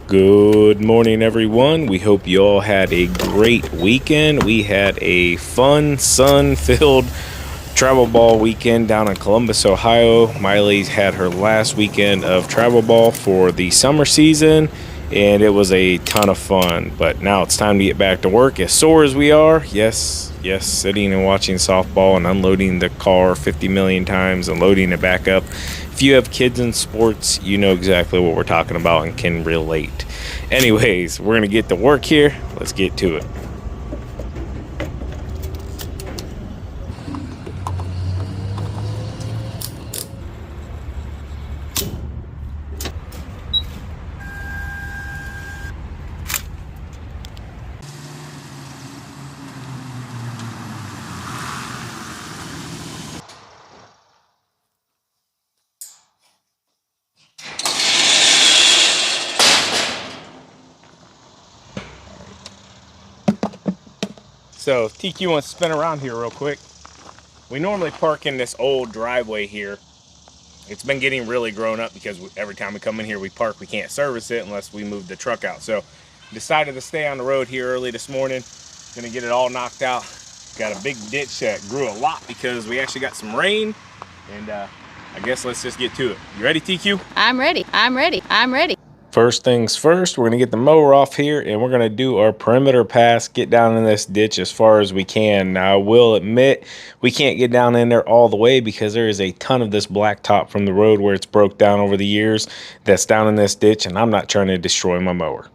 Good morning, everyone. We hope you all had a great weekend. We had a fun, sun filled travel ball weekend down in Columbus, Ohio. Miley's had her last weekend of travel ball for the summer season, and it was a ton of fun. But now it's time to get back to work. As sore as we are, yes, sitting and watching softball and unloading the car 50 million times and loading it back up. If you have kids in sports, you know exactly what we're talking about and can relate. Anyways, we're going to get to work here. Let's get to it. So TQ wants to spin around here real quick. We normally park in this old driveway here. It's been getting really grown up because every time we come in here we park, we can't service it unless we move the truck out. So decided to stay on the road here early this morning. Gonna get it all knocked out. Got a big ditch that grew a lot because we actually got some rain, and I guess let's just get to it. You ready, TQ? I'm ready. First things first, we're going to get the mower off here and we're going to do our perimeter pass, get down in this ditch as far as we can. Now, I will admit we can't get down in there all the way because there is a ton of this blacktop from the road where it's broke down over the years that's down in this ditch, and I'm not trying to destroy my mower.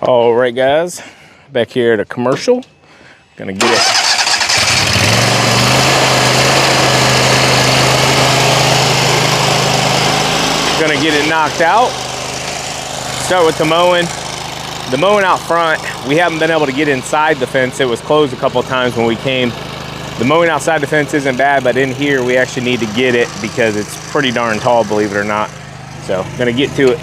All right, guys, back here at a commercial. Gonna get it. Gonna get it knocked out. Start with the mowing. The mowing out front, we haven't been able to get inside the fence. It was closed a couple of times when we came. The mowing outside the fence isn't bad, but in here we actually need to get it because it's pretty darn tall, believe it or not. So, gonna get to it.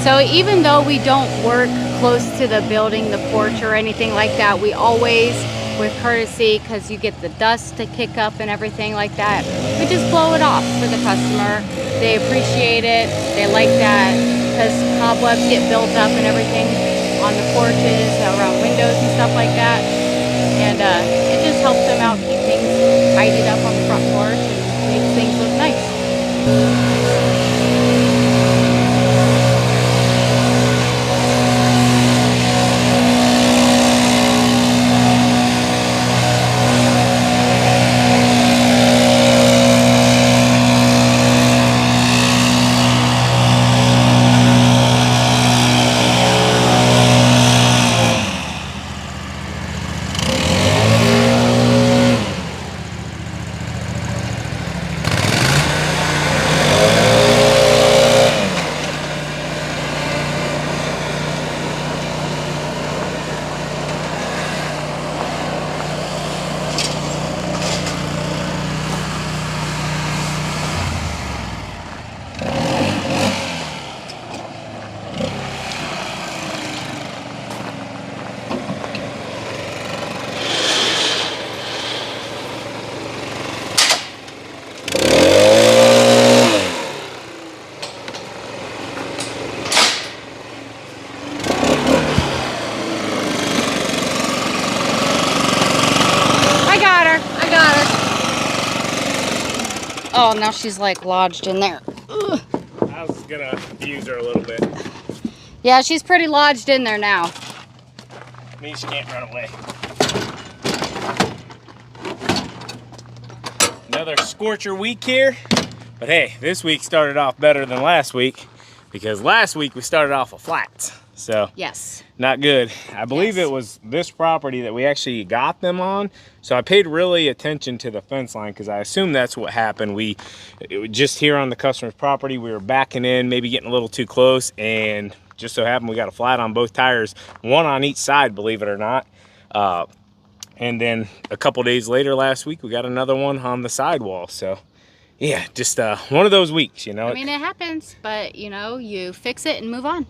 So even though we don't work close to the building, the porch or anything like that, we always, with courtesy, because you get the dust to kick up and everything like that, we just blow it off for the customer. They appreciate it. They like that because cobwebs get built up and everything on the porches, around windows and stuff like that. And it just helps them out keep things tidied up on the front porch and makes things look nice. Oh, now she's like lodged in there. Ugh. I was gonna use her a little bit. Yeah, she's pretty lodged in there now. Means she can't run away. Another scorcher week here. But hey, this week started off better than last week because last week we started off with flats. So Yes. not good. I believe Yes. it was this property that we actually got them on. So I paid really attention to the fence line because I assume that's what happened. It was just here on the customer's property, we were backing in, maybe getting a little too close, and just so happened we got a flat on both tires, one on each side, believe it or not. And then a couple days later last week, we got another one on the sidewall. So yeah, just one of those weeks, you know. I mean, it happens, but you know, you fix it and move on.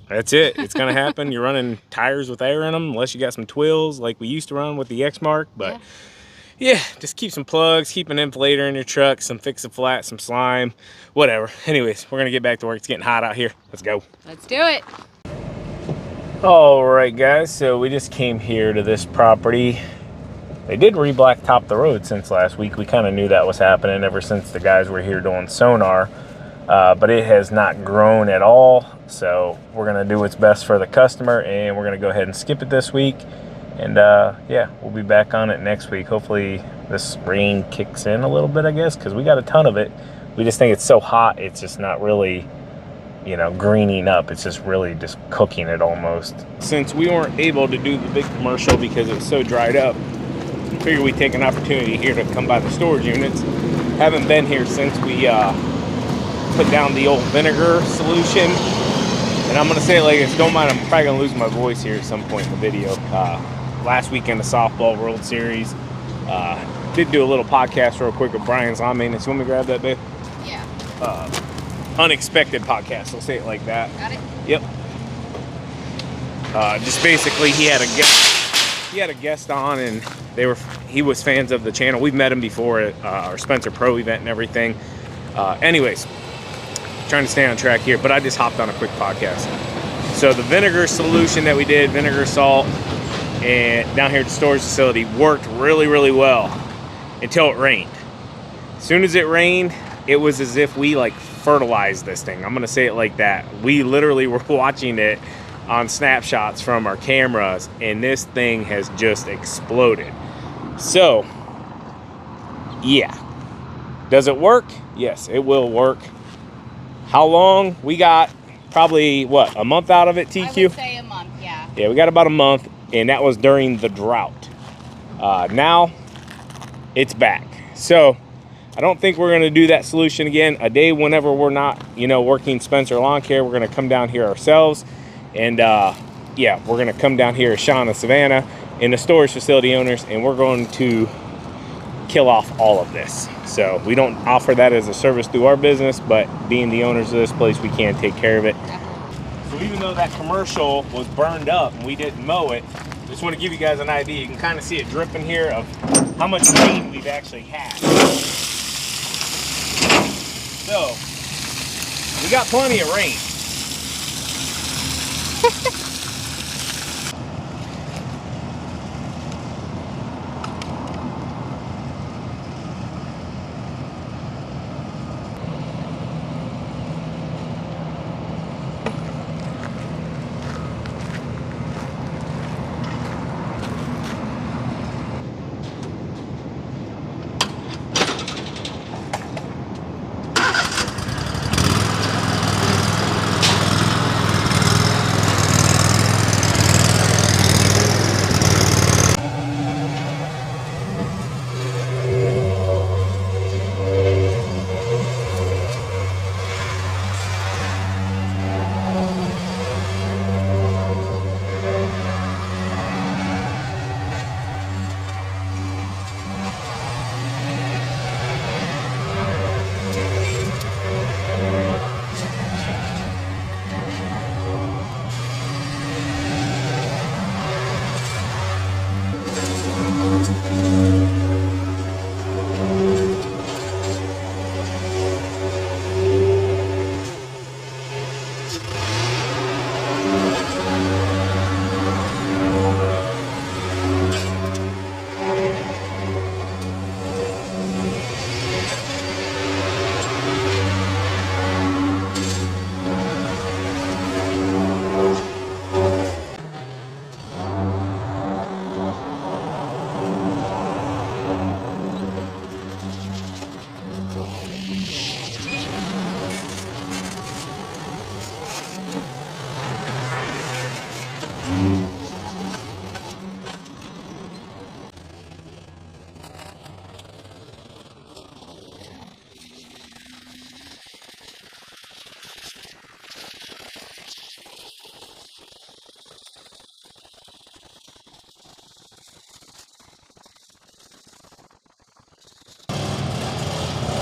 That's it. It's gonna happen. You're running tires with air in them, unless you got some twills like we used to run with the X-Mark. But yeah, just keep some plugs, keep an inflator in your truck, some fix-a-flat, some slime, whatever. Anyways, we're gonna get back to work. It's getting hot out here. Let's go. Let's do it. All right, guys. So we just came here to this property. They did re-blacktop the road since last week. We kind of knew that was happening ever since the guys were here doing sonar. But it has not grown at all. So we're gonna do what's best for the customer, and we're gonna go ahead and skip it this week. And yeah, we'll be back on it next week. Hopefully this rain kicks in a little bit, I guess, because we got a ton of it. We just think it's so hot, it's just not really, you know, greening up. It's just really just cooking it almost. Since we weren't able to do the big commercial because it was so dried up, I figured we'd take an opportunity here to come by the storage units. Haven't been here since we put down the old vinegar solution. And I'm gonna say it like this, don't mind, I'm probably gonna lose my voice here at some point in the video. Last weekend, the softball World Series. Did do a little podcast real quick with Brian's lawn maintenance. You want me to grab that, babe? Yeah. Unexpected podcast, I'll say it like that. Got it? Yep. Just basically he had a guest on, and he was fans of the channel. We've met him before at our Spencer Pro event and everything. Anyways, trying to stay on track here, but I just hopped on a quick podcast. So the vinegar solution that we did, vinegar, salt, and down here at the storage facility worked really, really well until it rained. As soon as it rained, it was as if we like fertilized this thing. I'm gonna say it like that. We literally were watching it on snapshots from our cameras, and this thing has just exploded. So yeah, does it work? Yes, it will work. How long? We got probably, what, a month out of it, TQ? I would say a month, yeah. Yeah, we got about a month, and that was during the drought. Now, it's back. So, I don't think we're going to do that solution again. A day whenever we're not, you know, working Spencer Lawn Care, we're going to come down here ourselves. And, yeah, we're going to come down here as Sean and Savannah and the storage facility owners, and we're going to kill off all of this. So we don't offer that as a service through our business, but being the owners of this place, we can take care of it. So even though that commercial was burned up and we didn't mow it, just want to give you guys an idea. You can kind of see it dripping here of how much rain we've actually had. So we got plenty of rain.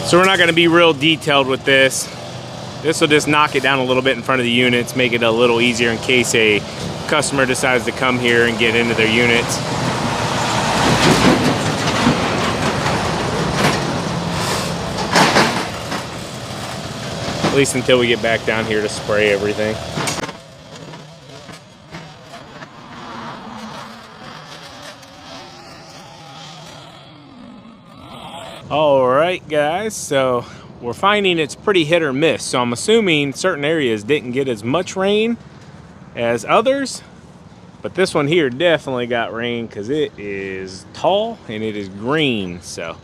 So we're not going to be real detailed with this. This will just knock it down a little bit in front of the units, make it a little easier in case a customer decides to come here and get into their units. At least until we get back down here to spray everything. All right, guys, so we're finding it's pretty hit or miss. So I'm assuming certain areas didn't get as much rain as others, but this one here definitely got rain because it is tall and it is green. So